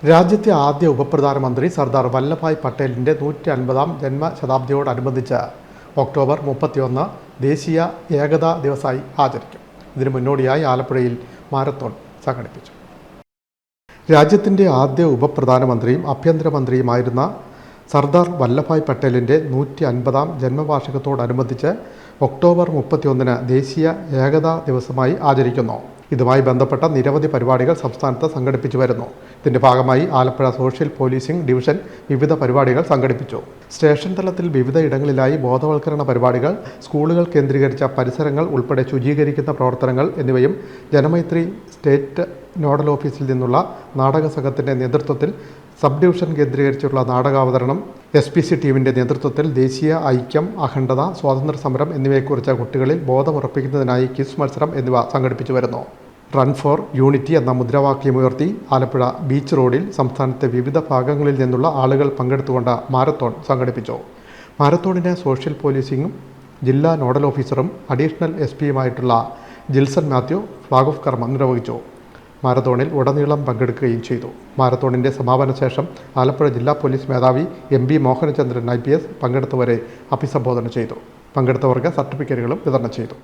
രാജ്യത്തെ ആദ്യ ഉപപ്രധാനമന്ത്രി സർദാർ വല്ലഭായ് പട്ടേലിൻ്റെ 150-ാം ജന്മശതാബ്ദിയോടനുബന്ധിച്ച് ഒക്ടോബർ 31 ദേശീയ ഏകതാ ദിവസമായി ആചരിക്കും. ഇതിനു മുന്നോടിയായി ആലപ്പുഴയിൽ മാരത്തോൺ സംഘടിപ്പിച്ചു. രാജ്യത്തിൻ്റെ ആദ്യ ഉപപ്രധാനമന്ത്രിയും ആഭ്യന്തരമന്ത്രിയുമായിരുന്ന സർദാർ വല്ലഭായ് പട്ടേലിൻ്റെ 150-ാം ജന്മവാർഷികത്തോടനുബന്ധിച്ച് ഒക്ടോബർ 31 ദേശീയ ഏകതാ ദിവസമായി ആചരിക്കുന്നു. ഇതുമായി ബന്ധപ്പെട്ട നിരവധി പരിപാടികൾ സംസ്ഥാനത്ത് സംഘടിപ്പിച്ചു വരുന്നു. ഇതിൻ്റെ ഭാഗമായി ആലപ്പുഴ സോഷ്യൽ പോലീസിംഗ് ഡിവിഷൻ വിവിധ പരിപാടികൾ സംഘടിപ്പിച്ചു. സ്റ്റേഷൻ തലത്തിൽ വിവിധ ഇടങ്ങളിലായി ബോധവൽക്കരണ പരിപാടികൾ, സ്കൂളുകൾ കേന്ദ്രീകരിച്ച പരിസരങ്ങൾ ഉൾപ്പെടെ ശുചീകരിക്കുന്ന പ്രവർത്തനങ്ങൾ എന്നിവയും ജനമൈത്രി സ്റ്റേറ്റ് നോഡൽ ഓഫീസിൽ നിന്നുള്ള നാടക സംഘത്തിൻ്റെ നേതൃത്വത്തിൽ സബ് ഡിവിഷൻ കേന്ദ്രീകരിച്ചുള്ള നാടകാവതരണം, SPC ടീമിൻ്റെ നേതൃത്വത്തിൽ ദേശീയ ഐക്യം, അഖണ്ഡത, സ്വാതന്ത്ര്യ സമരം എന്നിവയെക്കുറിച്ച് കുട്ടികളിൽ ബോധമുറപ്പിക്കുന്നതിനായി ക്വിസ് മത്സരം എന്നിവ സംഘടിപ്പിച്ചു വരുന്നു. റൺ ഫോർ യൂണിറ്റി എന്ന മുദ്രാവാക്യമുയർത്തി ആലപ്പുഴ ബീച്ച് റോഡിൽ സംസ്ഥാനത്തെ വിവിധ ഭാഗങ്ങളിൽ നിന്നുള്ള ആളുകൾ പങ്കെടുത്തുകൊണ്ട് മാരത്തോൺ സംഘടിപ്പിച്ചു. മാരത്തോണിന് സോഷ്യൽ പോലീസിംഗും ജില്ലാ നോഡൽ ഓഫീസറും അഡീഷണൽ SP-യുമായിട്ടുള്ള ജിൽസൺ മാത്യു ഫ്ലാഗ് ഓഫ് കർമ്മം നിർവഹിച്ചു. മാരത്തോണിൽ ഉടനീളം പങ്കെടുക്കുകയും ചെയ്തു. മാരത്തോണിൻ്റെ സമാപന ശേഷം ആലപ്പുഴ ജില്ലാ പോലീസ് മേധാവി MB മോഹനചന്ദ്രൻ IPS പങ്കെടുത്തവരെ അഭിസംബോധന ചെയ്തു. പങ്കെടുത്തവർക്ക് സർട്ടിഫിക്കറ്റുകളും വിതരണം ചെയ്തു.